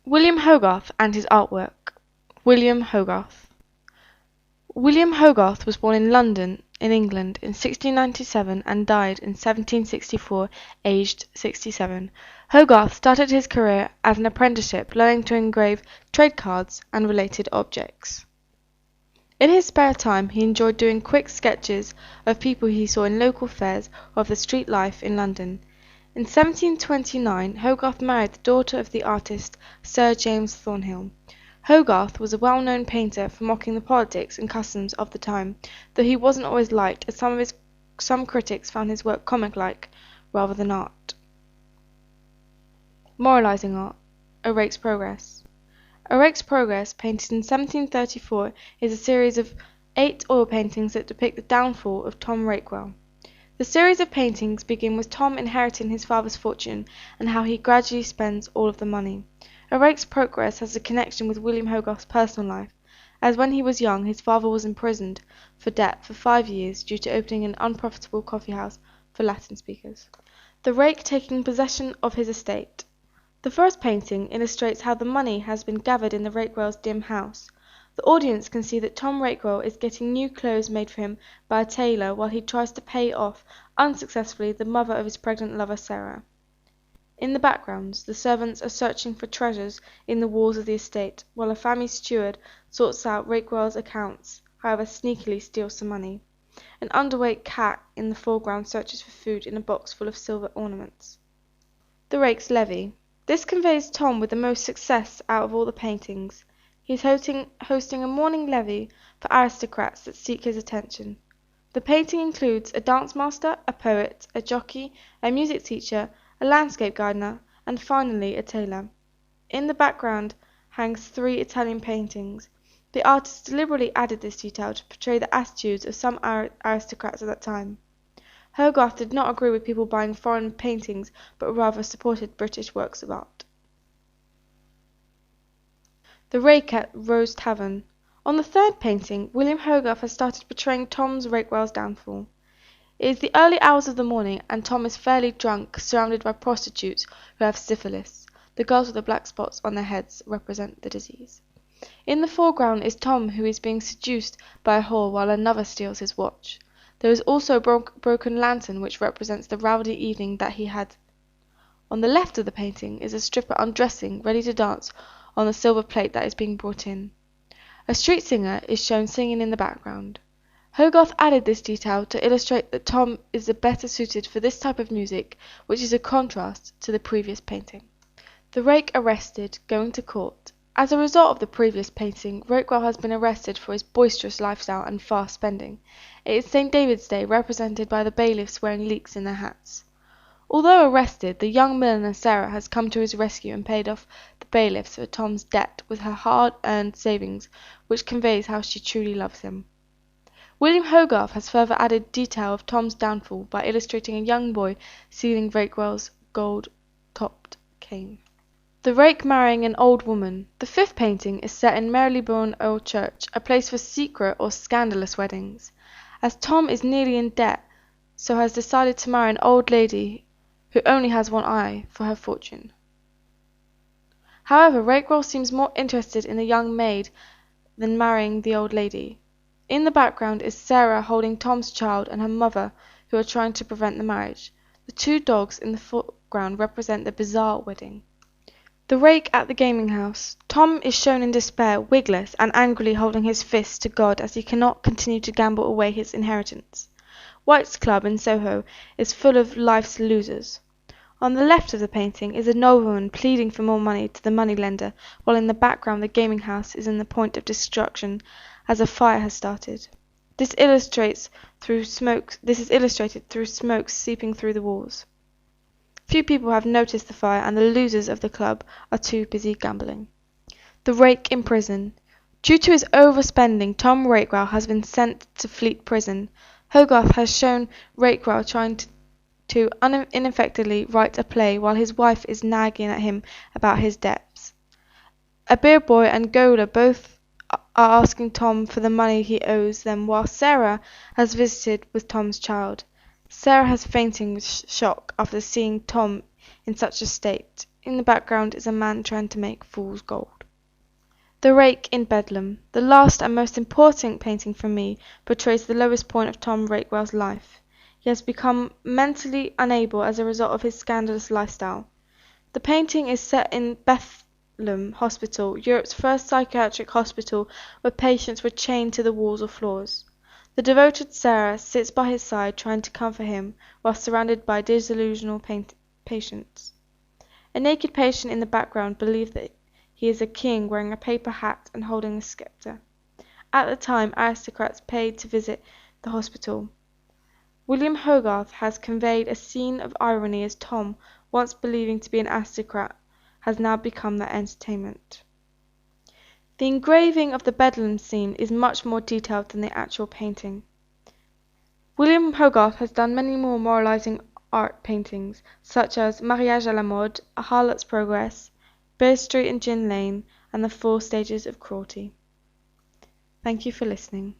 William Hogarth and his artwork. William Hogarth. William Hogarth was born in London, in England, in 1697 and died in 1764, aged 67. Hogarth started his career as an apprenticeship learning to engrave trade cards and related objects. In his spare time he enjoyed doing quick sketches of people he saw in local fairs or of the street life in London. In 1729 Hogarth married the daughter of the artist Sir James Thornhill. Hogarth was a well-known painter for mocking the politics and customs of the time, though he wasn't always liked, as some critics found his work comic-like rather than art. Moralizing art. A Rake's Progress. A Rake's Progress, painted in 1734, is a series of 8 oil paintings that depict the downfall of Tom Rakewell. The series of paintings begin with Tom inheriting his father's fortune and how he gradually spends all of the money. A Rake's Progress has a connection with William Hogarth's personal life, as when he was young his father was imprisoned for debt for 5 years due to opening an unprofitable coffee house for Latin speakers. The Rake taking possession of his estate. The first painting illustrates how the money has been gathered in the Rakewells' dim house. The audience can see that Tom Rakewell is getting new clothes made for him by a tailor while he tries to pay off, unsuccessfully, the mother of his pregnant lover Sarah. In the background, the servants are searching for treasures in the walls of the estate, while a family steward sorts out Rakewell's accounts, however sneakily steals some money. An underweight cat in the foreground searches for food in a box full of silver ornaments. The Rake's Levee. This conveys Tom with the most success out of all the paintings. He is hosting a morning levee for aristocrats that seek his attention. The painting includes a dance master, a poet, a jockey, a music teacher, a landscape gardener, and finally a tailor. In the background hangs 3 Italian paintings. The artist deliberately added this detail to portray the attitudes of some aristocrats at that time. Hogarth did not agree with people buying foreign paintings, but rather supported British works of art. The Rake at Rose Tavern. On the third painting, William Hogarth has started portraying Tom Rakewell's downfall. It is the early hours of the morning, and Tom is fairly drunk, surrounded by prostitutes who have syphilis. The girls with the black spots on their heads represent the disease. In the foreground is Tom, who is being seduced by a whore while another steals his watch. There is also a broken lantern which represents the rowdy evening that he had. On the left of the painting is a stripper undressing, ready to dance on the silver plate that is being brought in. A street singer is shown singing in the background. Hogarth added this detail to illustrate that Tom is the better suited for this type of music, which is a contrast to the previous painting. The Rake arrested, going to court. As a result of the previous painting, Rakewell has been arrested for his boisterous lifestyle and fast spending. It is St. David's Day, represented by the bailiffs wearing leeks in their hats. Although arrested, the young milliner Sarah has come to his rescue and paid off the bailiffs for Tom's debt with her hard-earned savings, which conveys how she truly loves him. William Hogarth has further added detail of Tom's downfall by illustrating a young boy stealing Rakewell's gold-topped cane. The Rake marrying an old woman. The fifth painting is set in Marylebone Old Church, a place for secret or scandalous weddings. As Tom is nearly in debt, so has decided to marry an old lady who only has one eye for her fortune. However, Rakewell seems more interested in the young maid than marrying the old lady. In the background is Sarah holding Tom's child and her mother, who are trying to prevent the marriage. The 2 dogs in the foreground represent the bizarre wedding. The Rake at the gaming house. Tom is shown in despair, wigless, and angrily holding his fists to God as he cannot continue to gamble away his inheritance. White's Club in Soho is full of life's losers. On the left of the painting is a nobleman pleading for more money to the moneylender, while in the background the gaming house is in the point of destruction as a fire has started. This is illustrated through smoke seeping through the walls. Few people have noticed the fire, and the losers of the club are too busy gambling. The Rake in prison. Due to his overspending, Tom Rakewell has been sent to Fleet Prison. Hogarth has shown Rakewell trying to ineffectively write a play while his wife is nagging at him about his debts. A beer boy and Gola both are asking Tom for the money he owes them, while Sarah has visited with Tom's child. Sarah has fainting with shock after seeing Tom in such a state. in the background is a man trying to make fool's gold. The Rake in Bedlam, the last and most important painting for me, portrays the lowest point of Tom Rakewell's life. He has become mentally unable as a result of his scandalous lifestyle. The painting is set in Bethlem Hospital, Europe's first psychiatric hospital where patients were chained to the walls or floors. The devoted Sarah sits by his side trying to comfort him while surrounded by disillusioned patients. A naked patient in the background believes that he is a king wearing a paper hat and holding a scepter. At the time, aristocrats paid to visit the hospital. William Hogarth has conveyed a scene of irony as Tom, once believing to be an aristocrat, has now become their entertainment. The engraving of the Bedlam scene is much more detailed than the actual painting. William Hogarth has done many more moralizing art paintings, such as Mariage à la Mode, A Harlot's Progress, Bear Street and Gin Lane, and The Four Stages of Cruelty. Thank you for listening.